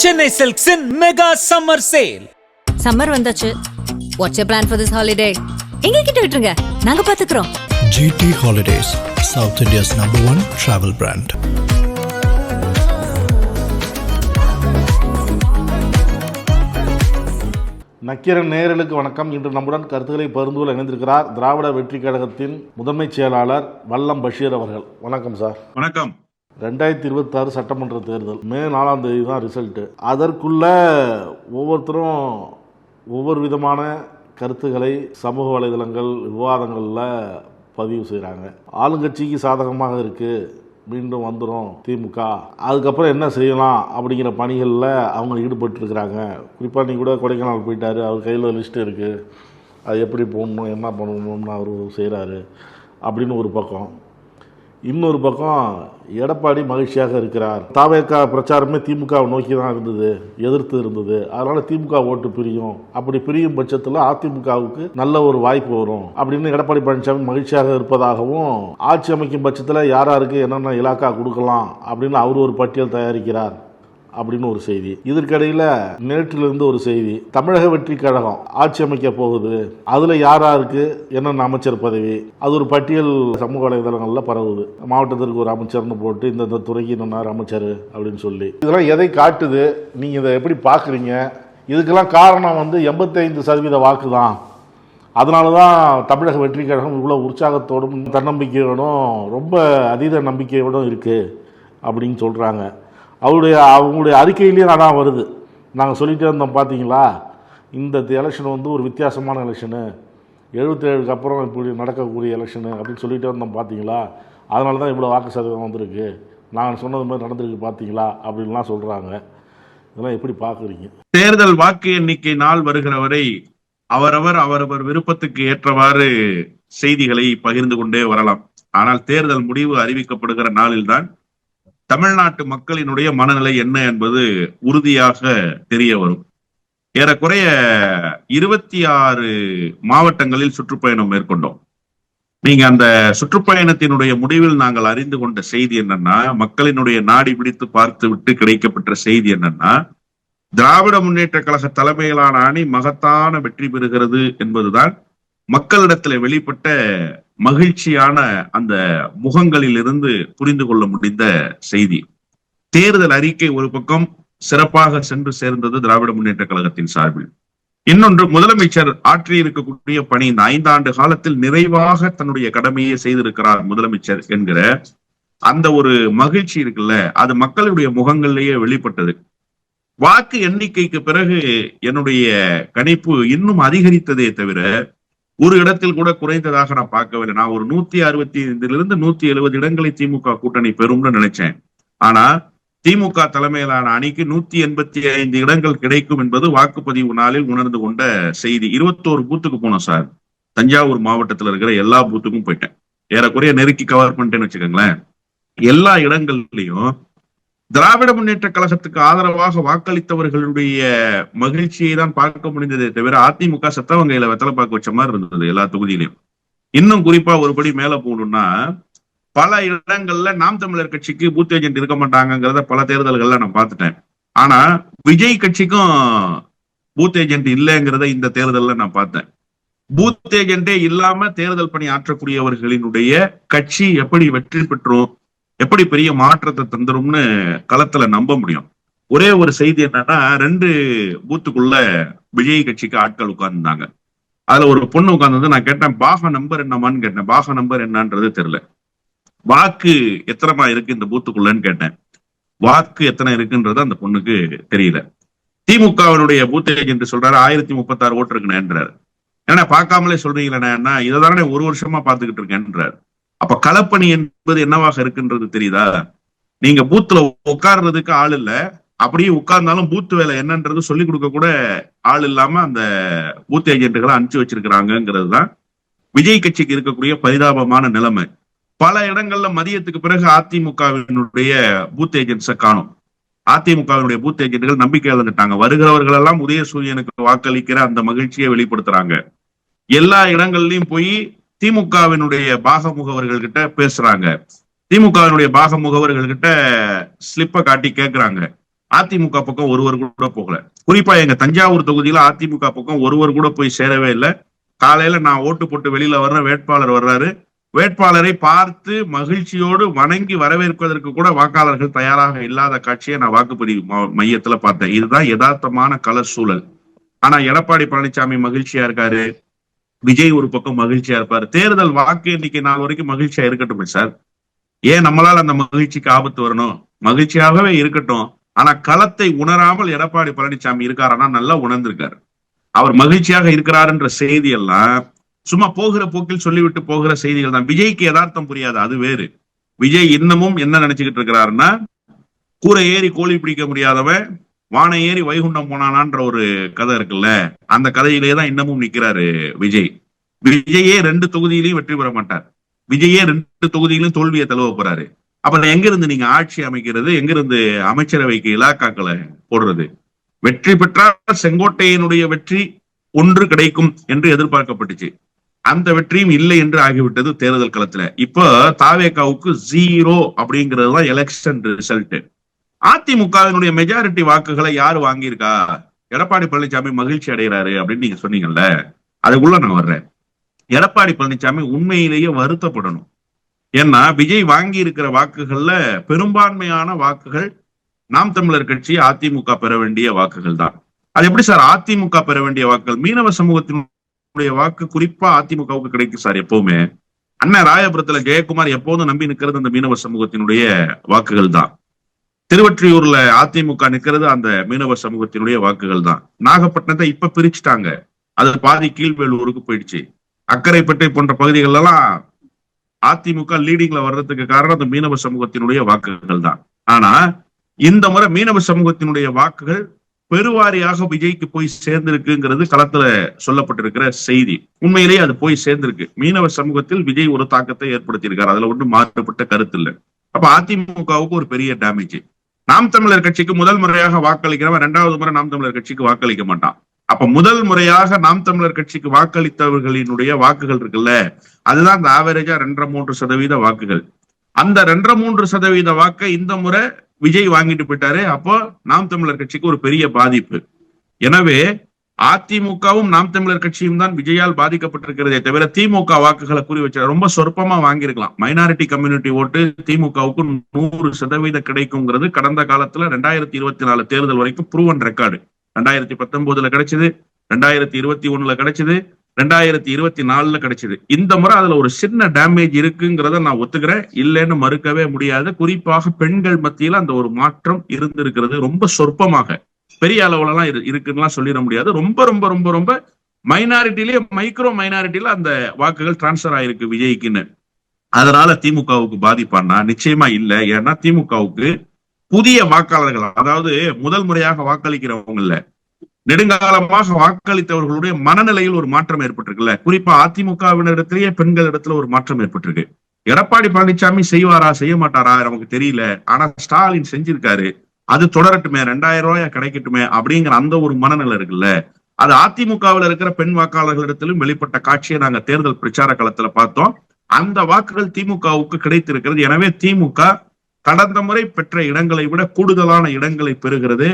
Chennai Silks in mega summer sale. Summer வந்தாச்சு. What's your plan for this holiday? எங்க கிட்ட விட்டுருங்க, நாங்க பாத்துக்கிறோம். GT Holidays, South India's #1 travel brand. Nakkheeran நேயர்களுக்கு வணக்கம். இன்று நம்முடன் கருத்துக்களை பகிர்ந்து கொள்ள இணைந்திருக்கிறார் திராவிட வெற்றி கழகத்தின் முதன்மை செயலாளர் வல்லம் பஷீர் அவர்கள். வணக்கம் சார். வணக்கம். 2026 சட்டமன்ற தேர்தல் மே 4ஆம் தேதி தான் ரிசல்ட்டு. அதற்குள்ள ஒவ்வொருத்தரும் ஒவ்வொரு விதமான கருத்துக்களை சமூக வலைதளங்கள் விவாதங்களில் பதிவு செய்கிறாங்க. ஆளுங்கட்சிக்கு சாதகமாக இருக்குது, மீண்டும் வந்துடும் திமுக, அதுக்கப்புறம் என்ன செய்யலாம் அப்படிங்கிற பணிகளில் அவங்க ஈடுபட்டுருக்கிறாங்க. குறிப்பாக நீ கூட கொடைக்கானல் போயிட்டார், அவர் கையில் லிஸ்ட்டு இருக்குது, அது எப்படி போடணும் என்ன பண்ணணும்னு அவர் செய்கிறாரு அப்படின்னு ஒரு பக்கம். இன்னொரு பக்கம் எடப்பாடி மகிழ்ச்சியாக இருக்கிறார். தாவேகா பிரச்சாரமே திமுகவை நோக்கி தான் இருந்தது, எதிர்த்து இருந்தது. அதனால் திமுக ஓட்டு பிரியும், அப்படி பிரியும் பட்சத்தில் அதிமுகவுக்கு நல்ல ஒரு வாய்ப்பு வரும் அப்படின்னு எடப்பாடி பழனிசாமி மகிழ்ச்சியாக இருப்பதாகவும், ஆட்சி அமைக்கும் பட்சத்தில் யாராருக்கு என்னென்ன இலாக்கா கொடுக்கலாம் அப்படின்னு அவர் ஒரு பட்டியல் தயாரிக்கிறார் அப்படின்னு ஒரு செய்தி. இதற்கிடையில் நேற்றிலிருந்து ஒரு செய்தி, தமிழக வெற்றி கழகம் ஆட்சி அமைக்க போகுது, அதுல யாராருக்கு என்னென்ன அமைச்சர் பதவி, அது ஒரு பட்டியல் சமூக வலைதளங்கள்ல பரவுது. மாவட்டத்திற்கு ஒரு அமைச்சர்னு போட்டு இந்த துறைக்கு இன்னொரு அமைச்சர் அப்படின்னு சொல்லி. இதெல்லாம் எதை காட்டுது, நீங்க இதை எப்படி பாக்குறீங்க? இதுக்கெல்லாம் காரணம் 85% வாக்கு தான். அதனால தான் தமிழக வெற்றி கழகம் இவ்வளோ உற்சாகத்தோடும் தன்னம்பிக்கையோடும் ரொம்ப அதீத நம்பிக்கையோடும் இருக்கு அப்படின்னு சொல்றாங்க. அவங்களுடைய அறிக்கையிலேயே அதான் வருது. நாங்கள் சொல்லிகிட்டே இருந்தோம், பார்த்தீங்களா இந்த எலெக்ஷன் ஒரு வித்தியாசமான எலெக்ஷனு, 77க்கு அப்புறம் இப்படி நடக்கக்கூடிய எலெக்ஷனு அப்படின்னு சொல்லிகிட்டே இருந்தோம், பார்த்தீங்களா அதனால தான் இவ்வளோ வாக்கு சதவீதம் வந்திருக்கு, நாங்கள் சொன்னது மாதிரி நடந்திருக்கு பார்த்தீங்களா அப்படின்லாம் சொல்கிறாங்க. இதெல்லாம் எப்படி பார்க்குறீங்க? தேர்தல் வாக்கு எண்ணிக்கை நாள் வருகிற வரை அவரவர் விருப்பத்துக்கு ஏற்றவாறு செய்திகளை பகிர்ந்து கொண்டே வரலாம். ஆனால் தேர்தல் முடிவு அறிவிக்கப்படுகிற நாளில்தான் தமிழ்நாட்டு மக்களினுடைய மனநிலை என்ன என்பது உறுதியாக தெரிய வரும். ஏறக்குறைய 26 மாவட்டங்களில் சுற்றுப்பயணம் மேற்கொண்டோம். நீங்க அந்த சுற்றுப்பயணத்தினுடைய முடிவில் நாங்கள் அறிந்து கொண்ட செய்தி என்னன்னா, மக்களினுடைய நாடி பிடித்து பார்த்து விட்டு கிடைக்கப்பட்ட செய்தி என்னன்னா, திராவிட முன்னேற்ற கழக தலைமையிலான அணி மகத்தான வெற்றி பெறுகிறது என்பதுதான் மக்களிடத்தில் வெளிப்பட்ட மகிழ்ச்சியான அந்த முகங்களில் இருந்து புரிந்து கொள்ள முடிந்த செய்தி. தேர்தல் அறிக்கை ஒரு பக்கம் சிறப்பாக சென்று சேர்ந்தது திராவிட முன்னேற்ற கழகத்தின் சார்பில். இன்னொன்று, முதலமைச்சர் ஆற்றி இருக்கக்கூடிய பணி, இந்த 5 ஆண்டு காலத்தில் நிறைவாக தன்னுடைய கடமையை செய்திருக்கிறார் முதலமைச்சர் என்கிற அந்த ஒரு மகிழ்ச்சி இருக்குல்ல, அது மக்களுடைய முகங்களிலேயே வெளிப்பட்டது. வாக்கு எண்ணிக்கைக்கு பிறகு என்னுடைய கணிப்பு இன்னும் அதிகரித்ததே தவிர ஒரு இடத்தில் கூட குறைந்ததாக நான் பார்க்கவில்லை. நான் ஒரு 165 170 இடங்களை திமுக கூட்டணி பெறும்னு நினைச்சேன். ஆனா திமுக தலைமையிலான அணிக்கு 185 இடங்கள் கிடைக்கும் என்பது வாக்குப்பதிவு நாளில் உணர்ந்து கொண்ட செய்தி. 21 பூத்துக்கு போனோம் சார். தஞ்சாவூர் மாவட்டத்தில் இருக்கிற எல்லா பூத்துக்கும் போயிட்டேன். ஏறக்குறைய நெருக்கி கவர் பண்ணிட்டேன்னு வச்சுக்கோங்களேன். எல்லா இடங்கள்லயும் திராவிட முன்னேற்ற கழகத்துக்கு ஆதரவாக வாக்களித்தவர்களுடைய மகிழ்ச்சியை தான் பார்க்க முடிந்ததே தவிர அதிமுக சத்தவங்கையில வெத்தலை பார்க்க வச்ச மாதிரி இருந்தது எல்லா தொகுதியிலையும். இன்னும் குறிப்பா ஒருபடி மேல போகணும்னா, பல இடங்கள்ல நாம் தமிழர் கட்சிக்கு பூத் ஏஜென்ட் இருக்க மாட்டாங்கிறத பல தேர்தல்கள்ல நான் பார்த்துட்டேன். ஆனா விஜய் கட்சிக்கும் பூத் ஏஜென்ட் இல்லைங்கிறத இந்த தேர்தல்ல நான் பார்த்தேன். பூத் ஏஜென்டே இல்லாம தேர்தல் பணி ஆற்றக்கூடியவர்களினுடைய கட்சி எப்படி வெற்றி பெற்றோம், எப்படி பெரிய மாற்றத்தை தந்துரும்னு களத்துல நம்ப முடியும். ஒரே ஒரு செய்தி என்னன்னா, 2 பூத்துக்குள்ள விஜய் கட்சிக்கு ஆட்கள் உட்கார்ந்துருந்தாங்க. அதுல ஒரு பொண்ணு உட்கார்ந்து, நான் கேட்டேன் பாக நம்பர் என்னமான்னு கேட்டேன். பாக நம்பர் என்னன்றது தெரியல. வாக்கு எத்தனைமா இருக்கு இந்த பூத்துக்குள்ளன்னு கேட்டேன். வாக்கு எத்தனை இருக்குன்றது அந்த பொண்ணுக்கு தெரியல. திமுகவினுடைய பூத் ஏஜென்ட் சொல்றாரு 1036 ஓட்டு இருக்குன்றாரு. ஏன்னா பார்க்காமலே சொல்றீங்களேன்னா, இதை தானே ஒரு வருஷமா பாத்துக்கிட்டு இருக்கேன்றாரு. அப்ப களப்பணி என்பது என்னவாக இருக்குன்றது தெரியுதா? நீங்க பூத்துல உட்கார்றதுக்கு ஆள் இல்ல, அப்படியே உட்கார்ந்தாலும் பூத்து வேலை என்னன்றது சொல்லிக் கொடுக்க கூட ஆள் இல்லாம அந்த பூத் ஏஜென்ட்டுகளை அனுப்பிச்சு வச்சிருக்கிறாங்கிறது தான் விஜய் கட்சிக்கு இருக்கக்கூடிய பரிதாபமான நிலைமை. பல இடங்கள்ல மதியத்துக்கு பிறகு அதிமுகவினுடைய பூத் ஏஜென்ட்ஸை காணும். அதிமுகவினுடைய பூத் ஏஜென்ட்கள் நம்பிக்கை இழந்துட்டாங்க. வருகிறவர்கள் எல்லாம் உதயசூரியனுக்கு வாக்களிக்கிற அந்த மகிழ்ச்சியை வெளிப்படுத்துறாங்க. எல்லா இடங்கள்லயும் போய் திமுகவினுடைய பாக முகவர்கள் கிட்ட பேசுறாங்க. திமுகவினுடைய பாக முகவர்கள் கிட்ட ஸ்லிப்பை காட்டி கேட்கிறாங்க, அதிமுக பக்கம் ஒருவர் கூட போகல. குறிப்பா எங்க தஞ்சாவூர் தொகுதியில அதிமுக பக்கம் ஒருவர் கூட போய் சேரவே இல்லை. காலையில நான் ஓட்டு போட்டு வெளியில வர்ற வேட்பாளர் வர்றாரு, வேட்பாளரை பார்த்து மகிழ்ச்சியோடு வணங்கி வரவேற்பதற்கு கூட வாக்காளர்கள் தயாராக இல்லாத காட்சியை நான் வாக்குப்பதிவு மையத்துல பார்த்தேன். இதுதான் யதார்த்தமான கள சூழல். ஆனா எடப்பாடி பழனிசாமி மகிழ்ச்சியா இருக்காரு, விஜய் ஒரு பக்கம் மகிழ்ச்சியா இருப்பாரு. தேர்தல் வாக்கு எண்ணிக்கை நாள் வரைக்கும் மகிழ்ச்சியா இருக்கட்டும் சார். ஏன் நம்மளால அந்த மகிழ்ச்சிக்கு ஆபத்து வரணும்? மகிழ்ச்சியாகவே இருக்கட்டும். ஆனா களத்தை உணராமல் எடப்பாடி பழனிசாமி இருக்காருன்னா நல்லா உணர்ந்திருக்காரு. அவர் மகிழ்ச்சியாக இருக்கிறாருன்ற செய்தி எல்லாம் சும்மா போகிற போக்கில் சொல்லிவிட்டு போகிற செய்திகள் தான். விஜய்க்கு யதார்த்தம் புரியாது, அது வேறு. விஜய் இன்னமும் என்ன நினைச்சுக்கிட்டு இருக்கிறாருன்னா, கூரை ஏறி கோழி பிடிக்க முடியாதவன் வானை ஏறி வைகுண்டம் போனானான்ற ஒரு கதை இருக்குல்ல, அந்த கதையிலே தான் இன்னமும் நிக்கிறாரு விஜய். விஜயே 2 தொகுதியிலையும் வெற்றி பெற மாட்டார். விஜயே 2 தொகுதியிலும் தோல்வியை தழுவ போறாரு. அப்புறம் எங்கிருந்து நீங்க ஆட்சி அமைக்கிறது? எங்கிருந்து அமைச்சரவைக்கு இலாக்காக்களை போடுறது? வெற்றி பெற்றால் செங்கோட்டையனுடைய வெற்றி ஒன்று கிடைக்கும் என்று எதிர்பார்க்கப்பட்டுச்சு. அந்த வெற்றியும் இல்லை என்று ஆகிவிட்டது தேர்தல் களத்துல. இப்ப தாவேகாவுக்கு 0 அப்படிங்கிறது தான் எலெக்ஷன் ரிசல்ட். அதிமுகவினுடைய மெஜாரிட்டி வாக்குகளை யாரு வாங்கியிருக்கா? எடப்பாடி பழனிசாமி மகிழ்ச்சி அடைகிறாரு அப்படின்னு நீங்க சொன்னீங்கல்ல, அதுக்குள்ள நான் வர்றேன். எடப்பாடி பழனிசாமி உண்மையிலேயே வருத்தப்படணும். ஏன்னா விஜய் வாங்கி இருக்கிற வாக்குகள்ல பெரும்பான்மையான வாக்குகள் நாம் தமிழர் கட்சி அதிமுக பெற வேண்டிய வாக்குகள் தான். அது எப்படி சார் அதிமுக பெற வேண்டிய வாக்குகள்? மீனவ சமூகத்தினுடைய வாக்கு குறிப்பா அதிமுகவுக்கு கிடைக்கும் சார். எப்பவுமே அண்ணன் ராயபுரத்துல ஜெயக்குமார் எப்போதும் நம்பி நிக்கிறது அந்த மீனவ சமூகத்தினுடைய வாக்குகள் தான். திருவொற்றியூர்ல அதிமுக நிக்கிறது அந்த மீனவ சமூகத்தினுடைய வாக்குகள் தான். நாகப்பட்டினத்தை இப்ப பிரிச்சுட்டாங்க, அது பாதி கீழ்வேலூருக்கு போயிடுச்சு. அக்கரைப்பட்டை போன்ற பகுதிகள் எல்லாம் அதிமுக லீடிங்ல வர்றதுக்கு காரணம் அந்த மீனவ சமூகத்தினுடைய வாக்குகள் தான். ஆனா இந்த முறை மீனவ சமூகத்தினுடைய வாக்குகள் பெருவாரியாக விஜய்க்கு போய் சேர்ந்திருக்குங்கிறது களத்துல சொல்லப்பட்டிருக்கிற செய்தி. உண்மையிலேயே அது போய் சேர்ந்திருக்கு. மீனவ சமூகத்தில் விஜய் ஒரு தாக்கத்தை ஏற்படுத்தியிருக்காரு, அதுல ஒன்றும் மாறுபட்ட கருத்து இல்லை. அப்ப அதிமுகவுக்கு ஒரு பெரிய டேமேஜ். நாம் தமிழர் கட்சிக்கு முதல் முறையாக வாக்களிக்கிறவன் 2வது முறை நாம் தமிழர் கட்சிக்கு வாக்களிக்க மாட்டான். அப்ப முதல் முறையாக நாம் தமிழர் கட்சிக்கு வாக்களித்தவர்களினுடைய வாக்குகள் இருக்குல்ல, அதுதான் இந்த ஆவரேஜா 2.3% வாக்குகள். அந்த 2.3% வாக்கை இந்த முறை விஜய் வாங்கிட்டு போயிட்டாரு. அப்போ நாம் தமிழர் கட்சிக்கு ஒரு பெரிய பாதிப்பு. எனவே அதிமுகவும் நாம் தமிழர் கட்சியும் தான் விஜயால் பாதிக்கப்பட்டிருக்கிறதே தவிர திமுக வாக்குகளை குறி வச்ச ரொம்ப சொற்பமா வாங்கியிருக்கலாம். மைனாரிட்டி கம்யூனிட்டி ஓட்டு திமுகவுக்கு 100% கிடைக்குங்கிறது கடந்த காலத்துல 2024 தேர்தல் வரைக்கும் ப்ரூவன் ரெக்கார்டு. 2019 கிடைச்சது, 2021 கிடைச்சது, 2024 கிடைச்சது. இந்த முறை அதுல ஒரு சின்ன டேமேஜ் இருக்குங்கிறத நான் ஒத்துக்கிறேன், இல்லைன்னு மறுக்கவே முடியாது. குறிப்பாக பெண்கள் மத்தியில அந்த ஒரு மாற்றம் இருந்திருக்கிறது, ரொம்ப சொற்பமாக, பெரிய அளவுல எல்லாம் இருக்குன்னு சொல்லிட முடியாது. ரொம்ப ரொம்ப ரொம்ப ரொம்ப மைனாரிட்டிலேயே மைக்ரோ மைனாரிட்டியில அந்த வாக்குகள் டிரான்ஸ்பர் ஆயிருக்கு விஜய்க்குன்னு. அதனால திமுகவுக்கு பாதிப்பானா? நிச்சயமா இல்ல. ஏன்னா திமுகவுக்கு புதிய வாக்காளர்கள், அதாவது முதல் முறையாக வாக்களிக்கிறவங்கல்ல, நெடுங்காலமாக வாக்களித்தவர்களுடைய மனநிலையில் ஒரு மாற்றம் ஏற்பட்டிருக்குல்ல. குறிப்பா அதிமுகவினரிடத்திலேயே பெண்கள் இடத்துல ஒரு மாற்றம் ஏற்பட்டிருக்கு. எடப்பாடி பழனிசாமி செய்வாரா செய்ய மாட்டாரா நமக்கு தெரியல, ஆனா ஸ்டாலின் செஞ்சிருக்காரு, அது தொடரட்டுமே, 2000 ரூபாய் கிடைக்கட்டுமே அப்படிங்கிற அந்த ஒரு மனநிலை இருக்குல்ல, அது அதிமுகவில் இருக்கிற பெண் வாக்காளர்களிடத்திலும் வெளிப்பட்ட காட்சியை நாங்க தேர்தல் பிரச்சார களத்துல பார்த்தோம். அந்த வாக்குகள் திமுகவுக்கு கிடைத்திருக்கிறது. எனவே திமுக கடந்த முறை பெற்ற இடங்களை விட கூடுதலான இடங்களை பெறுகிறது.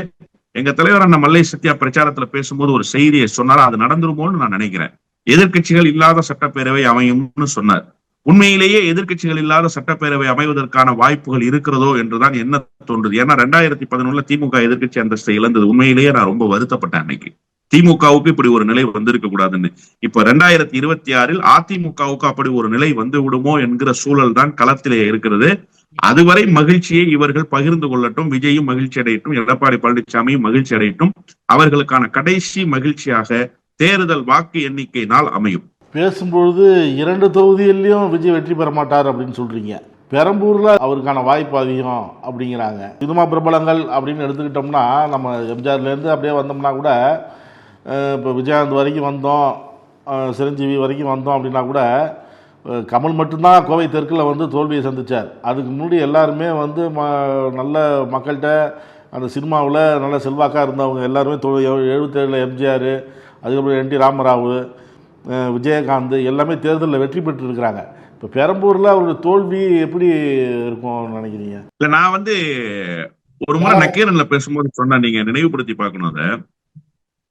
எங்க தலைவர் அண்ணன் மல்லை சத்யா பிரச்சாரத்துல பேசும்போது ஒரு செய்தியை சொன்னார், அது நடந்துருமோன்னு நான் நினைக்கிறேன். எதிர்கட்சிகள் இல்லாத சட்டப்பேரவை அமையும்னு சொன்னார். உண்மையிலேயே எதிர்கட்சிகள் இல்லாத சட்டப்பேரவை அமைவதற்கான வாய்ப்புகள் இருக்கிறதோ என்றுதான் என்ன தோன்றுது. ஏன்னா 2011 திமுக எதிர்கட்சி அந்தஸ்தை இழந்தது. உண்மையிலேயே நான் ரொம்ப வருத்தப்பட்டேன் அன்னைக்கு. திமுகவுக்கு இப்படி ஒரு நிலை வந்திருக்க கூடாதுன்னு. இப்ப 2026 அதிமுகவுக்கு அப்படி ஒரு நிலை வந்து விடுமோ என்கிற சூழல் தான் களத்திலே இருக்கிறது. அதுவரை மகிழ்ச்சியை இவர்கள் பகிர்ந்து கொள்ளட்டும், விஜயும் மகிழ்ச்சி அடையட்டும், எடப்பாடி பழனிசாமியும் மகிழ்ச்சி அடையட்டும். அவர்களுக்கான கடைசி மகிழ்ச்சியாக தேர்தல் வாக்கு எண்ணிக்கை நாள் அமையும். பேசும்பொழுது 2 தொகுதியிலையும் விஜய் வெற்றி பெற மாட்டார் அப்படின்னு சொல்றீங்க. பெரம்பூர்ல அவருக்கான வாய்ப்பு அதிகம் அப்படிங்கிறாங்க. சினிமா பிரபலங்கள் அப்படின்னு எடுத்துக்கிட்டோம்னா, நம்ம எம்ஜிஆர்லேருந்து அப்படியே வந்தோம்னா கூட, இப்போ விஜயகாந்த் வரைக்கும் வந்தோம், சிரஞ்சீவி வரைக்கும் வந்தோம் அப்படின்னா கூட, கமல் மட்டும்தான் கோவை தெற்கில் வந்து தோல்வியை சந்தித்தார். அதுக்கு முன்னாடி எல்லாருமே வந்து நல்ல மக்கள்கிட்ட அந்த சினிமாவில் நல்ல செல்வாக்காக இருந்தவங்க எல்லாருமே 77 எம்ஜிஆர், அதுக்கப்புறம் NT ராமராவ், விஜயகாந்த் எல்லாமே தேர்தலில் வெற்றி பெற்று இருக்கிறாங்க. இப்போ பெரம்பூரில் அவருடைய தோல்வி எப்படி இருக்கும்னு நினைக்கிறீங்க? இல்லை, நான் வந்து ஒரு முறை நக்கீரன்ல பேசும்போது சொன்னா, நீங்க நினைவுபடுத்தி பார்க்கணும் அதை.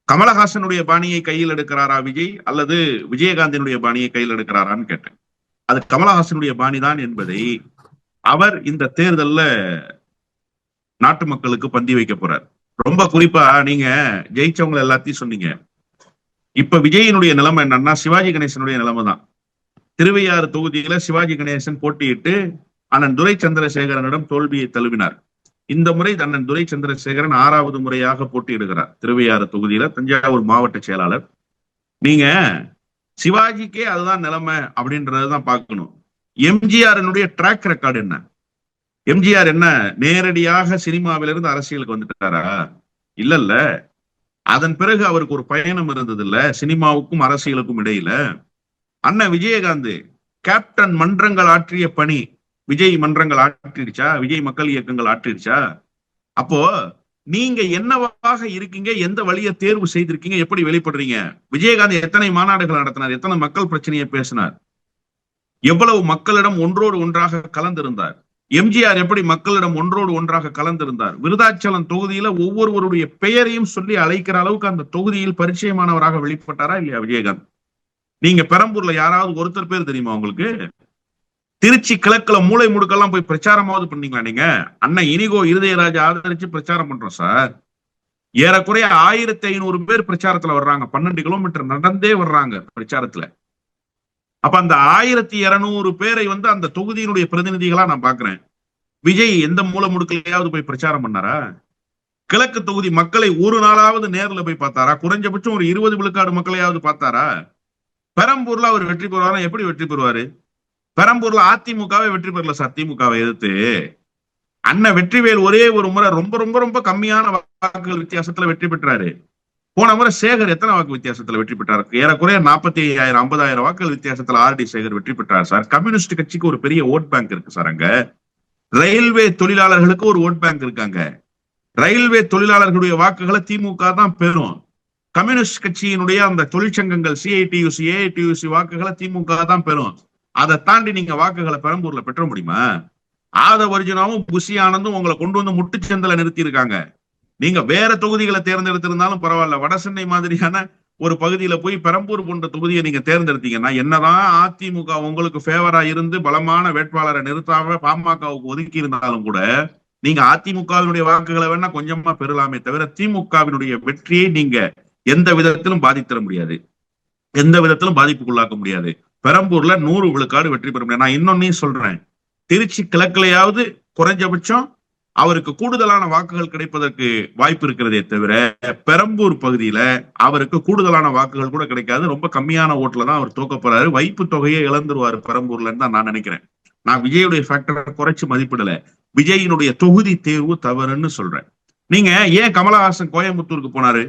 கமலஹாசனுடைய பாணியை கையில் எடுக்கிறாரா விஜய், அல்லது விஜயகாந்தினுடைய பாணியை கையில் எடுக்கிறாரான்னு கேட்டேன். அது கமலஹாசனுடைய பாணிதான் என்பதை அவர் இந்த தேர்தல்ல நாட்டு மக்களுக்கு பந்தி வைக்க போறார். ரொம்ப குறிப்பா நீங்க ஜெயிச்சவங்க எல்லாத்தையும் சொன்னீங்க. இப்ப விஜயினுடைய நிலைமை என்னன்னா, சிவாஜி கணேசனுடைய நிலைமை தான். திருவையாறு தொகுதியில சிவாஜி கணேசன் போட்டியிட்டு அண்ணன் துரை சந்திரசேகரனிடம் தோல்வியை தழுவினார். இந்த முறை அண்ணன் துரை சந்திரசேகரன் 6வது முறையாக போட்டியிடுகிறார் திருவையாறு தொகுதியில, தஞ்சாவூர் மாவட்ட செயலாளர். நீங்க சிவாஜிக்கே அதுதான் நிலைமை அப்படின்றதான் பார்க்கணும். எம்ஜிஆரினுடைய ட்ராக் ரெக்கார்டு என்ன? எம்ஜிஆர் என்ன நேரடியாக சினிமாவிலிருந்து அரசியலுக்கு வந்துட்டாரா? இல்ல. அதன் பிறகு அவருக்கு ஒரு பயணம் இருந்தது இல்ல, சினிமாவுக்கும் அரசியலுக்கும் இடையில. அண்ணன் விஜயகாந்த் கேப்டன் மன்றங்கள் ஆற்றிய பணி விஜய் மன்றங்கள் ஆற்றிடுச்சா? விஜய் மக்கள் இயக்கங்கள் ஆற்றிடுச்சா? அப்போ நீங்க என்னவாக இருக்கீங்க, எந்த வழியை தேர்வு செய்திருக்கீங்க, எப்படி வெளிப்படுறீங்க? விஜயகாந்த் எத்தனை மாநாடுகள் நடத்தினார், எத்தனை மக்கள் பிரச்சனையை பேசினார், எவ்வளவு மக்களிடம் ஒன்றோடு ஒன்றாக கலந்திருந்தார்? எம்ஜிஆர் எப்படி மக்களிடம் ஒன்றோடு ஒன்றாக கலந்திருந்தார்? விருதாச்சலம் தொகுதியில ஒவ்வொருவருடைய பெயரையும் சொல்லி அழைக்கிற அளவுக்கு அந்த தொகுதியில் பரிச்சயமானவராக வெளிப்பட்டாரா இல்லையா விஜயகாந்த்? நீங்க பெரம்பூர்ல யாராவது ஒருத்தர் பேர் தெரியுமா உங்களுக்கு? திருச்சி கிழக்குல மூளை முடுக்கெல்லாம் போய் பிரச்சாரமாவது பண்ணீங்களா? நீங்க அண்ணன் இனிகோ இருதயராஜா ஆதரிச்சு பிரச்சாரம் பண்றோம் சார். ஏறக்குறைய 1500 பேர் பிரச்சாரத்துல வர்றாங்க. 12 கிலோமீட்டர் நடந்தே வர்றாங்க பிரச்சாரத்துல. அப்ப அந்த 1200 பேரை அந்த தொகுதியினுடைய பிரதிநிதிகளா நான் பாக்குறேன். விஜய் எந்த மூல முடுக்கலையாவது போய் பிரச்சாரம் பண்ணாரா? கிழக்கு தொகுதி மக்களை ஒரு நாளாவது நேர்ல போய் பார்த்தாரா? குறைஞ்சபட்சம் ஒரு 20 விழுக்காடு மக்களையாவது பார்த்தாரா? பெரம்பூர்ல அவர் வெற்றி பெறுவாரா? எப்படி வெற்றி பெறுவாரு? பெரம்பூர்ல அதிமுகவே வெற்றி பெறல சார். திமுகவை எதிர்த்து அண்ணன் வெற்றிவேல் ஒரே ஒரு முறை ரொம்ப ரொம்ப ரொம்ப கம்மியான வாக்குகள் வித்தியாசத்துல வெற்றி பெற்றாரு. போன முறை சேகர் எத்தனை வாக்கு வித்தியாசத்துல வெற்றி பெற்றாரு? ஏறக்குறைய 45,000 50,000 வாக்குகள் வித்தியாசத்துல ஆர்டி சேகர் வெற்றி பெற்றார் சார். கம்யூனிஸ்ட் கட்சிக்கு ஒரு பெரிய ஓட் பேங்க் இருக்கு சார். அங்க ரயில்வே தொழிலாளர்களுக்கு ஒரு ஓட் பேங்க் இருக்காங்க. ரயில்வே தொழிலாளர்களுடைய வாக்குகளை திமுக தான் பெறும். கம்யூனிஸ்ட் கட்சியினுடைய அந்த தொழிற்சங்கங்கள் சிஐடியூசி ஏஐடியூசி வாக்குகளை திமுக தான் பெறும். அதை தாண்டி நீங்க வாக்குகளை பெரம்பூர்ல பெற்ற முடியுமா? ஆதவர்ஜுனாவும் புஷி ஆனந்தும் உங்களை கொண்டு வந்து முட்டுச்சந்தில நிறுத்தி இருக்காங்க. நீங்க வேற தொகுதிகளை தேர்ந்தெடுத்திருந்தாலும் பரவாயில்ல, வட சென்னை மாதிரியான ஒரு பகுதியில போய் பெரம்பூர் போன்ற தொகுதியை நீங்க தேர்ந்தெடுத்தீங்கன்னா, என்னதான் அதிமுக உங்களுக்கு ஃபேவரா இருந்து பலமான வேட்பாளரை நிறுத்தாம பாமகவுக்கு ஒதுக்கி இருந்தாலும் கூட நீங்க அதிமுகவினுடைய வாக்குகளை வேணா கொஞ்சமா பெறலாமே தவிர திமுகவினுடைய வெற்றியை நீங்க எந்த விதத்திலும் பாதித்தர முடியாது, எந்த விதத்திலும் பாதிப்புக்குள்ளாக்க முடியாது. பெரம்பூர்ல 100 விழுக்காடு வெற்றி பெற முடியாது. நான் இன்னொன்னையும் சொல்றேன், திருச்சி கிழக்குலையாவது குறைஞ்சபட்சம் அவருக்கு கூடுதலான வாக்குகள் கிடைப்பதற்கு வாய்ப்பு இருக்கிறதே தவிர பெரம்பூர் பகுதியில அவருக்கு கூடுதலான வாக்குகள் கூட கிடைக்காது. ரொம்ப கம்மியான ஓட்டுல தான் அவர் தோக்க போறாரு. வைப்பு தொகையை இழந்துருவாரு பெரம்பூர்லன்னு தான் நான் நினைக்கிறேன். நான் விஜயுடைய ஃபேக்டரை குறைச்சு மதிப்பிடல, விஜயினுடைய தொகுதி தேர்வு தவறுன்னு சொல்றேன். நீங்க ஏன் கமலஹாசன் கோயம்புத்தூருக்கு போனாரு?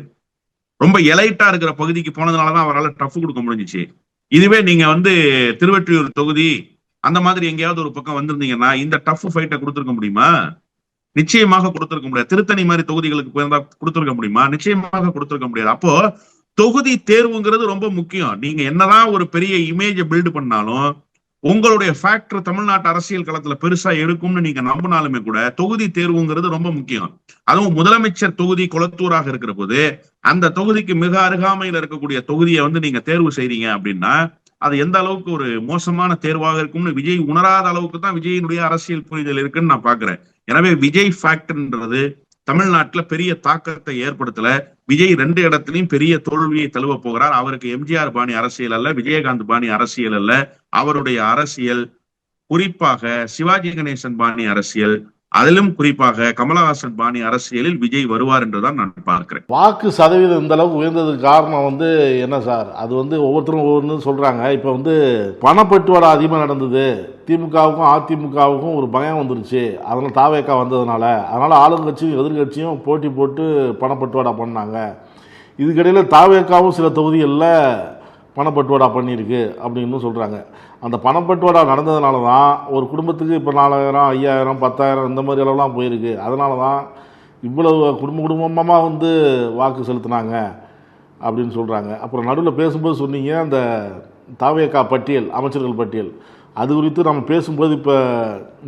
ரொம்ப எலைட்டா இருக்கிற பகுதிக்கு போனதுனாலதான் அவரால் டஃப் கொடுக்க முடிஞ்சிச்சு. இதுவே நீங்க திருவெற்றியூர் தொகுதி அந்த மாதிரி எங்கேயாவது ஒரு பக்கம் வந்திருந்தீங்கன்னா இந்த டஃப் ஃபைட்டை கொடுத்துருக்க முடியுமா? நிச்சயமாக கொடுத்திருக்க முடியாது. திருத்தணி மாதிரி தொகுதிகளுக்கு போயிருந்தா கொடுத்திருக்க முடியுமா? நிச்சயமாக கொடுத்திருக்க முடியாது. அப்போ தொகுதி தேர்வுங்கிறது ரொம்ப முக்கியம். நீங்க என்னதான் ஒரு பெரிய இமேஜை பில்டு பண்ணாலும் உங்களுடைய ஃபேக்டர் தமிழ்நாட்டு அரசியல் களத்துல பெருசா எடுக்கும்னு நீங்க நம்பினாலுமே கூட தொகுதி தேர்வுங்கிறது ரொம்ப முக்கியம். அதுவும் முதலமைச்சர் தொகுதி கொளத்தூராக இருக்கிற போது அந்த தொகுதிக்கு மிக அருகாமையில் இருக்கக்கூடிய தொகுதியை நீங்க தேர்வு செய்றீங்க அப்படின்னா அது எந்த அளவுக்கு ஒரு மோசமான தேர்வாக இருக்கும்னு விஜய் உணராத அளவுக்கு தான் விஜயினுடைய அரசியல் புரிதல் இருக்குன்னு நான் பாக்குறேன். எனவே விஜய் ஃபேக்டர்ன்றது தமிழ்நாட்டுல பெரிய தாக்கத்தை ஏற்படுத்தல. விஜய் 2 இடத்துலயும் பெரிய தோல்வியை தழுவ போகிறார். அவருக்கு எம்ஜிஆர் பாணி அரசியல் அல்ல, விஜயகாந்த் பாணி அரசியல் அல்ல. அவருடைய அரசியல் குறிப்பாக சிவாஜி கணேசன் பாணி அரசியல், அதிலும் குறிப்பாக கமலஹாசன் பாணி அரசியலில் விஜய் வருவார் என்றுதான் நான் பார்க்கிறேன். வாக்கு சதவீதம் இந்த அளவுக்கு உயர்ந்ததுக்கு காரணம் என்ன சார்? அது ஒவ்வொருத்தரும் ஒவ்வொன்று சொல்றாங்க. இப்ப பணப்பட்டுவாடா அதிகமாக நடந்தது, திமுகவுக்கும் அதிமுகவுக்கும் ஒரு பயம் வந்துருச்சு. அதனால தாவேக்கா வந்ததுனால ஆளுங்கட்சியும் எதிர்கட்சியும் போட்டி போட்டு பணப்பட்டுவாடா பண்ணாங்க. இதுக்கிடையில் தாவேக்காவும் சில தொகுதிகளில் பணப்பட்டுவாடா பண்ணியிருக்கு அப்படின்னு சொல்கிறாங்க. அந்த பணப்பட்டுவாடா நடந்ததுனால தான் ஒரு குடும்பத்துக்கு இப்போ 4,000 5,000 10,000 இந்த மாதிரி அளவுலாம் போயிருக்கு. அதனால தான் இவ்வளவு குடும்பமாக வாக்கு செலுத்தினாங்க அப்படின்னு சொல்கிறாங்க. அப்புறம் நடுவில் பேசும்போது சொன்னீங்க அந்த தாவேக்கா பட்டியல், அமைச்சர்கள் பட்டியல் அது குறித்து நம்ம பேசும்போது இப்போ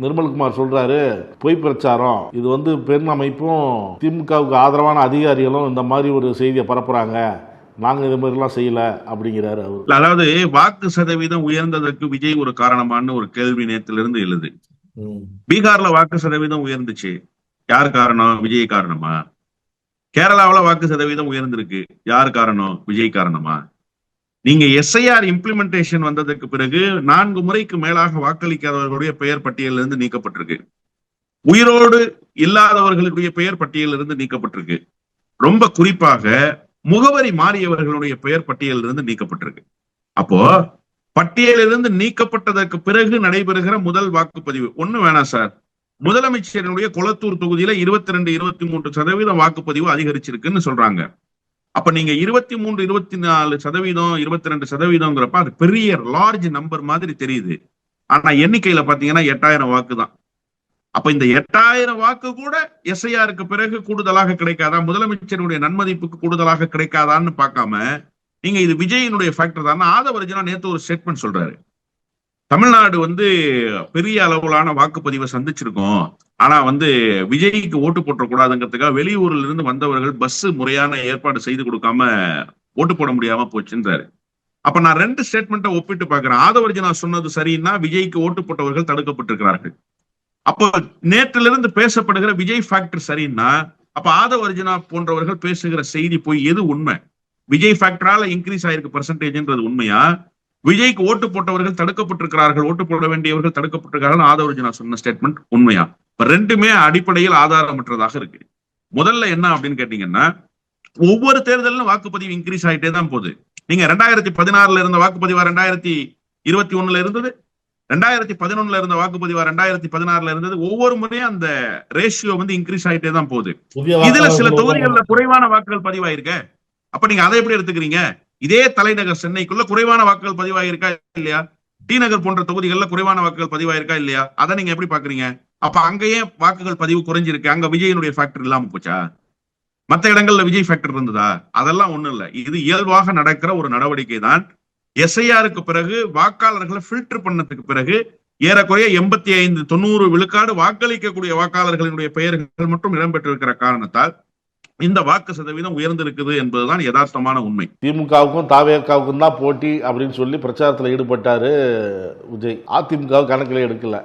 நிர்மல்குமார் சொல்றாரு பொய் பிரச்சாரம், இது வந்து பெண் அமைப்பும் திமுகவுக்கு ஆதரவான அதிகாரிகளும் இந்த மாதிரி ஒரு செய்தியை பரப்புறாங்க, நாங்க இது மாதிரிலாம் செய்யல அப்படிங்கிறாரு அவர். அதாவது வாக்கு சதவீதம் உயர்ந்ததற்கு விஜய் ஒரு காரணமானு ஒரு கேள்வி நேரத்திலிருந்து எழுது. பீகார்ல வாக்கு சதவீதம் உயர்ந்துச்சு, யார் காரணம்? விஜய் காரணமா? கேரளாவில் வாக்கு சதவீதம் உயர்ந்திருக்கு, யார் காரணம்? விஜய் காரணமா? நீங்க SIR இம்ப்ளிமெண்டேஷன் வந்ததற்கு பிறகு 4 முறைக்கு மேலாக வாக்களிக்காதவர்களுடைய பெயர் பட்டியலிருந்து நீக்கப்பட்டிருக்கு. உயிரோடு இல்லாதவர்களுடைய பெயர் பட்டியலிருந்து நீக்கப்பட்டிருக்கு. ரொம்ப குறிப்பாக முகவரி மாறியவர்களுடைய பெயர் பட்டியலிருந்து நீக்கப்பட்டிருக்கு. அப்போ பட்டியலிருந்து நீக்கப்பட்டதற்கு பிறகு நடைபெறுகிற முதல் வாக்குப்பதிவு ஒண்ணு வேணாம் சார். முதலமைச்சரினுடைய கொளத்தூர் தொகுதியில 22-23% வாக்குப்பதிவு அதிகரிச்சிருக்குன்னு சொல்றாங்க. அப்ப நீங்க 23, 24%, 22%, அது பெரிய லார்ஜ் நம்பர் மாதிரி தெரியுது. ஆனா எண்ணிக்கையில பாத்தீங்கன்னா 8000 வாக்கு தான். அப்ப இந்த 8000 வாக்கு கூட SIRக்கு பிறகு கூடுதலாக கிடைக்காதா, முதலமைச்சருடைய நன்மதிப்புக்கு கூடுதலாக கிடைக்காதான்னு பார்க்காம நீங்க இது விஜயினுடைய ஃபேக்டர் தான். ஆதவர்ஜனா நேத்து ஒரு ஸ்டேட்மெண்ட் சொல்றாரு, தமிழ்நாடு வந்து பெரிய அளவிலான வாக்குப்பதிவை சந்திச்சிருக்கோம், ஆனா வந்து விஜய்க்கு ஓட்டு போட்டக்கூடாதுங்கிறதுக்காக வெளியூர்ல இருந்து வந்தவர்கள் பஸ் முறையான ஏற்பாடு செய்து கொடுக்காம ஓட்டு போட முடியாம போச்சுன்றாரு. அப்ப நான் 2 ஸ்டேட்மெண்ட்டை ஒப்பிட்டு பாக்குறேன். ஆதவர்ஜனா சொன்னது சரின்னா விஜய்க்கு ஓட்டு போட்டவர்கள் தடுக்கப்பட்டிருக்கிறார்கள். அப்போ நேற்றிலிருந்து பேசப்படுகிற விஜய் ஃபேக்டர் சரின்னா அப்ப ஆதவர்ஜனா போன்றவர்கள் பேசுகிற செய்தி போய் எது உண்மை? விஜய் ஃபேக்டரால இன்க்ரீஸ் ஆயிருக்கு பர்சன்டேஜ்ன்றது உண்மையா, விஜய்க்கு ஓட்டு போட்டவர்கள் தடுக்கப்பட்டிருக்கிறார்கள், ஓட்டு போட வேண்டியவர்கள் தடுக்கப்பட்டிருக்கிறார்கள் ஆதவர்ஜனா சொன்ன ஸ்டேட்மெண்ட் உண்மையா? இப்ப ரெண்டுமே அடிப்படையில் ஆதாரமற்றதாக இருக்கு. முதல்ல என்ன அப்படின்னு கேட்டீங்கன்னா, ஒவ்வொரு தேர்தலும் வாக்குப்பதிவு இன்க்ரீஸ் ஆகிட்டே தான் போகுது. நீங்க 2016 இருந்த வாக்குப்பதிவா 2021 இருந்தது, 2011 இருந்த வாக்குப்பதிவா 2016 இருந்தது. ஒவ்வொரு முறையும் அந்த ரேஷியோ வந்து இன்க்ரீஸ் ஆகிட்டே தான் போகுது. இதுல சில தொகுதிகள்ல குறைவான வாக்குகள் பதிவாயிருக்க. அப்ப நீங்க அதை எப்படி எடுத்துக்கிறீங்க? இதே தலைநகர் சென்னைக்குள்ள குறைவான வாக்குகள் பதிவாயிருக்கா இல்லையா? டி நகர் போன்ற தொகுதிகளில் குறைவான வாக்குகள் பதிவாயிருக்கா இல்லையா? அதை நீங்க எப்படி பாக்குறீங்க? அப்ப அங்கேயே வாக்குகள் பதிவு குறைஞ்சிருக்கு, அங்க விஜயனுடைய ஃபேக்டர் இல்லாம போச்சா? மற்ற இடங்கள்ல விஜய் ஃபேக்டர் இருந்ததா? அதெல்லாம் ஒண்ணும் இல்லை. இது இயல்பாக நடக்கிற ஒரு நடவடிக்கை தான். SIRக்கு பிறகு வாக்காளர்களை ஃபில்டர் பண்ணதுக்கு பிறகு ஏறக்குறைய 85-90 விழுக்காடு வாக்களிக்கக்கூடிய வாக்காளர்களினுடைய பெயர்கள் மட்டும் இடம்பெற்றிருக்கிற காரணத்தால் இந்த வாக்கு சதவீதம் உயர்ந்திருக்குது என்பதுதான் யதார்த்தமான உண்மை. திமுகவுக்கும் தாவேகாவுக்கும் தான் போட்டி அப்படின்னு சொல்லி பிரச்சாரத்தில் ஈடுபட்டாரு விஜய். அதிமுக கணக்கில் எடுக்கல.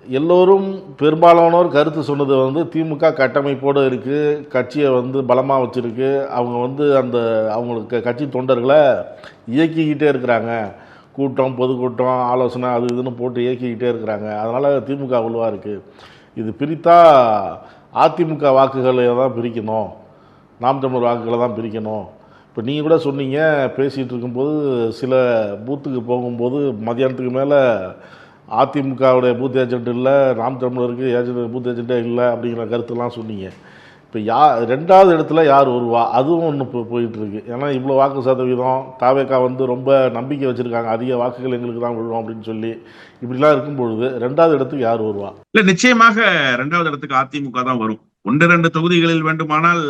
எல்லோரும் பெரும்பாலானோர் கருத்து சொன்னது வந்து திமுக கட்டமைப்போடு இருக்கு, கட்சியை வந்து பலமாக வச்சிருக்கு, அவங்க வந்து அந்த அவங்களுக்கு கட்சி தொண்டர்களை இயக்கிக்கிட்டே இருக்கிறாங்க, கூட்டம் பொதுக்கூட்டம் ஆலோசனை அது இதுன்னு போட்டு இயக்கிக்கிட்டே இருக்கிறாங்க, அதனால் திமுக வலுவாக இருக்குது, இது பிரித்தா அதிமுக வாக்குகளை தான் பிரிக்கணும், நாம் தமிழர் வாக்குகளை தான் பிரிக்கணும். இப்போ நீங்கள் கூட சொன்னீங்க பேசிகிட்டு இருக்கும்போது, சில பூத்துக்கு போகும்போது மதியானத்துக்கு மேலே அதிமுகவுடைய பூத் ஏஜென்ட் இல்லை, நாம் தமிழருக்கு பூத் ஏஜென்ட்டே இல்லை அப்படிங்கிற கருத்துலாம் சொன்னீங்க. இப்போ 2வது இடத்துல யார் வருவா, அதுவும் ஒன்று போயிட்டுருக்கு. ஏன்னா இவ்வளோ வாக்கு சதவீதம், தாவேகா வந்து ரொம்ப நம்பிக்கை வச்சுருக்காங்க, அதிக வாக்குகள் எங்களுக்கு தான் விழுவோம் அப்படின்னு சொல்லி, இப்படிலாம் இருக்கும்பொழுது 2வது இடத்துக்கு யார் வருவா? இல்லை, நிச்சயமாக 2வது இடத்துக்கு அதிமுக தான் வரும். 1-2 தொகுதிகளில் வேண்டுமானால்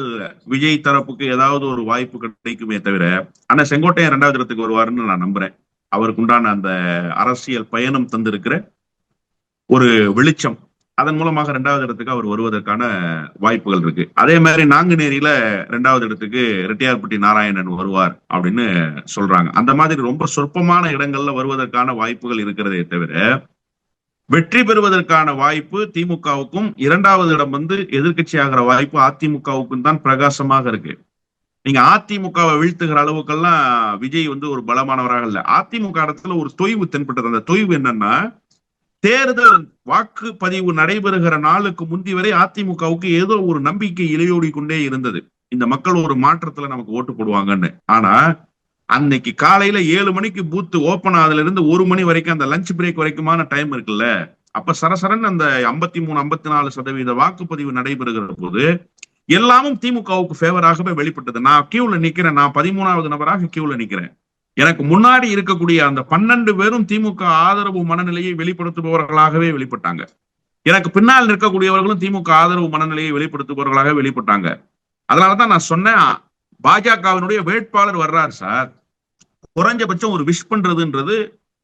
விஜய் தரப்புக்கு ஏதாவது ஒரு வாய்ப்பு கிடைக்குமே தவிர, ஆனால் செங்கோட்டையன் 2வது இடத்துக்கு வருவாருன்னு நான் நம்புறேன். அவருக்கு உண்டான அந்த அரசியல் பயணம் தந்திருக்கிற ஒரு வெளிச்சம், அதன் மூலமாக 2வது இடத்துக்கு அவர் வருவதற்கான வாய்ப்புகள் இருக்கு. அதே மாதிரி நாங்குநேரியில 2வது இடத்துக்கு ரெட்டியார்பட்டி நாராயணன் வருவார் அப்படின்னு சொல்றாங்க. அந்த மாதிரி ரொம்ப சொற்பமான இடங்கள்ல வருவதற்கான வாய்ப்புகள் இருக்கிறதே தவிர, வெற்றி பெறுவதற்கான வாய்ப்பு திமுகவுக்கும், 2வது இடம் வந்து எதிர்கட்சி ஆகிற வாய்ப்பு அதிமுகவுக்கும் தான் பிரகாசமாக இருக்கு. நீங்க அதிமுகவை வீழ்த்துகிற அளவுக்கெல்லாம் விஜய் வந்து ஒரு பலமானவராக இல்லை. அதிமுக இடத்துல ஒரு தொய்வு தென்பட்டது. அந்த தொய்வு என்னன்னா, தேர்தல் வாக்குப்பதிவு நடைபெறுகிற நாளுக்கு முந்தி வரை அதிமுகவுக்கு ஏதோ ஒரு நம்பிக்கை இலையோடி கொண்டே இருந்தது, இந்த மக்கள் ஒரு மாற்றத்துல நமக்கு ஓட்டு போடுவாங்கன்னு. ஆனா அன்னைக்கு காலையில 7 மணிக்கு பூத்து ஓபன் ஆகுதுல இருந்து 1 மணி வரைக்கும், அந்த லஞ்ச் பிரேக் வரைக்குமான டைம் இருக்குல்ல, அப்ப சரசரன் அந்த 53-54% வாக்குப்பதிவு நடைபெறுகிற போது எல்லாமும் திமுகவுக்கு ஃபேவராகவே வெளிப்பட்டது. நான் கியூல நிக்கிறேன், நான் 13வது நபராக கியூல நிக்கிறேன். எனக்கு முன்னாடி இருக்கக்கூடிய அந்த 12 பேரும் திமுக ஆதரவு மனநிலையை வெளிப்படுத்துபவர்களாகவே வெளிப்பட்டாங்க. எனக்கு பின்னால் நிற்கக்கூடியவர்களும் திமுக ஆதரவு மனநிலையை வெளிப்படுத்துபவர்களாக வெளிப்பட்டாங்க. அதனாலதான் நான் சொன்னேன், பாஜகவினுடைய வேட்பாளர் வர்றார் சார், குறைஞ்சபட்சம் ஒரு விஷ் பண்றதுன்றது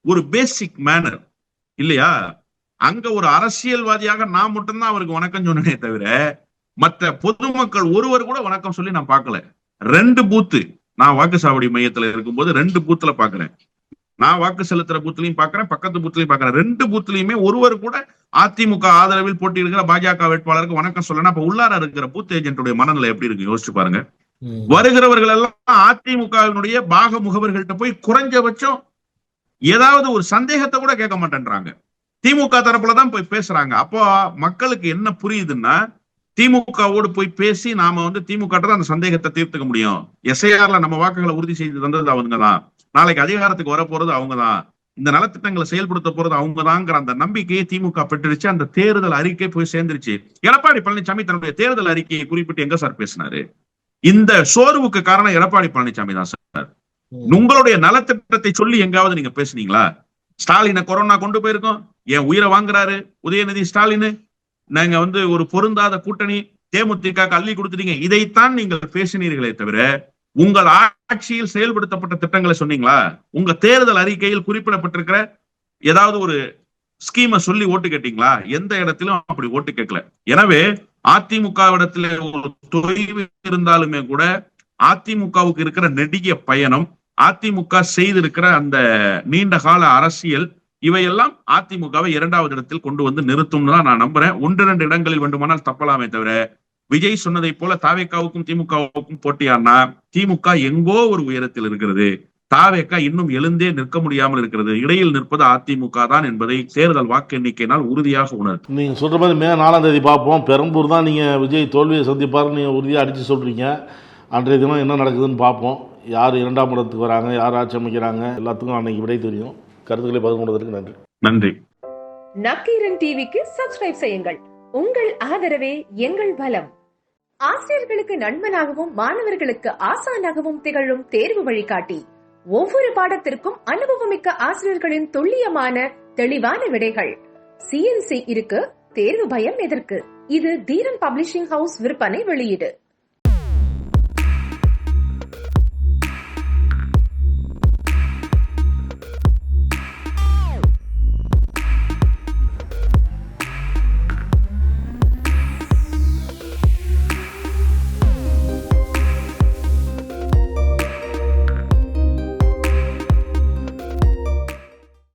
ஒரு பேசிக் மேனர். இல்லையா? அங்க ஒரு அரசியல்வாதியாக நான் மட்டும்தான் அவருக்கு வணக்கம் சொன்னனே தவிர மற்ற பொதுமக்கள் ஒருவர் கூட வணக்கம் சொல்லி நான் பார்க்கல. 2 பூத்து நான் வாக்குச்சாவடி மையத்துல இருக்கும்போது 2 பூத்துல பாக்குறேன். நான் வாக்கு செலுத்துற பூத்துலயும் பாக்குறேன், பக்கத்து பூத்துலயும் பாக்குறேன். 2 பூத்துலயுமே ஒருவர் கூட அதிமுக ஆதரவில் போட்டியிடுகிற பாஜக வேட்பாளருக்கு வணக்கம் சொல்லணும். அப்ப உள்ளார இருக்கிற பூத் ஏஜென்ட்டுடைய மனநிலை எப்படி இருக்கு யோசிச்சு பாருங்க. வருகிறவர்கள் எல்லாம் அதிமுகவினுடைய பாக முகவர்கள்ட்ட போய் குறைஞ்சபட்சம் ஏதாவது ஒரு சந்தேகத்தை கூட கேட்க மாட்டேன்றாங்க. திமுக தரப்புலதான் போய் பேசுறாங்க. அப்போ மக்களுக்கு என்ன புரியுதுன்னா, திமுகவோடு போய் பேசி நாம திமுக தான் அந்த சந்தேகத்தை தீர்த்துக்க முடியும். எஸ்ஐஆர்ல நம்ம வாக்குகளை உறுதி செய்து தந்தது அவங்கதான், நாளைக்கு அதிகாரத்துக்கு வர போறது அவங்கதான், இந்த நலத்திட்டங்களை செயல்படுத்த போறது அவங்கதாங்கிற அந்த நம்பிக்கையை திமுக பெற்றுருச்சு. அந்த தேர்தல் அறிக்கை போய் சேர்ந்துருச்சு. எடப்பாடி பழனிசாமி தன்னுடைய தேர்தல் அறிக்கையை குறிப்பிட்டு எங்க சார் பேசினாரு? இந்த சோர்வுக்கு காரணம் எடப்பாடி பழனிசாமி தான் சார். உங்களுடைய நலத்திட்டத்தை சொல்லி எங்காவது நீங்க பேசுனீங்களா? ஸ்டாலினை கொரோனா கொண்டு போயிருக்கோம், என் உயிரை வாங்குறாரு உதயநிதி ஸ்டாலின், நாங்க ஒரு பொருந்தாத கூட்டணி தேமுதிக அள்ளி கொடுத்துட்டீங்க, இதைத்தான் நீங்கள் பேசினீர்களே தவிர உங்கள் ஆட்சியில் செயல்படுத்தப்பட்ட திட்டங்களை சொன்னீங்களா? உங்க தேர்தல் அறிக்கையில் குறிப்பிடப்பட்டிருக்கிற ஏதாவது ஒரு ஸ்கீமை சொல்லி ஓட்டு கேட்டீங்களா? எந்த இடத்திலும் அப்படி ஓட்டு கேட்கல. எனவே அதிமுகவிடத்துல ஒரு தொய்வு இருந்தாலுமே கூட அதிமுகவுக்கு இருக்கிற நெடிய பயணம், அதிமுக செய்திருக்கிற அந்த நீண்ட கால அரசியல், இவையெல்லாம் அதிமுகவை 2வது இடத்தில் கொண்டு வந்து நிறுத்தும்னு தான் நான் நம்புறேன். 1-2 இடங்களில் வேண்டுமானால் தப்பலாமே தவிர விஜய் சொன்னதை போல தாவேக்காவுக்கும் திமுகவுக்கும் போட்டியானா திமுக எங்கோ ஒரு உயரத்தில் இருக்கிறது, தாவேக்கா இன்னும் எழுந்தே நிற்க முடியாமல் இருக்கிறது. இடையில் நிற்பது அதிமுக தான் என்பதை தேர்தல் வாக்கு எண்ணிக்கையினால் உறுதியாக உணர்வு. நீங்க சொல்ற மாதிரி மே 4ஆம் தேதி பார்ப்போம். பெரம்பூர் தான் நீங்க விஜய் தோல்வியை சந்திப்பாரு நீங்க உறுதியா அடிச்சு சொல்றீங்க. அன்றைய தினம் என்ன நடக்குதுன்னு பார்ப்போம். யார் 2ஆம் இடத்துக்கு வராங்க, யார் ஆட்சி அமைக்கிறாங்க, எல்லாத்துக்கும் அன்னைக்கு விடை தெரியும். கருத்துக்களை பகிர்ந்து கொண்டதற்கு நன்றி. நன்றி. நக்கீரன் டிவிக்கு சப்ஸ்கிரைப் செய்யுங்கள். உங்கள் ஆதரவே எங்கள் பலம். ஆசிரியர்களுக்கு நண்பனாகவும் மாணவர்களுக்கு ஆசானாகவும் திகழும் தேர்வு வழிகாட்டி. ஒவ்வொரு பாடத்திற்கும் அனுபவமிக்க ஆசிரியர்களின் துல்லியமான தெளிவான விடைகள். CNC இருக்கு, தேர்வு பயம் எதற்கு? இது தீரன் பப்ளிஷிங் ஹவுஸ் விற்பனை வெளியீடு.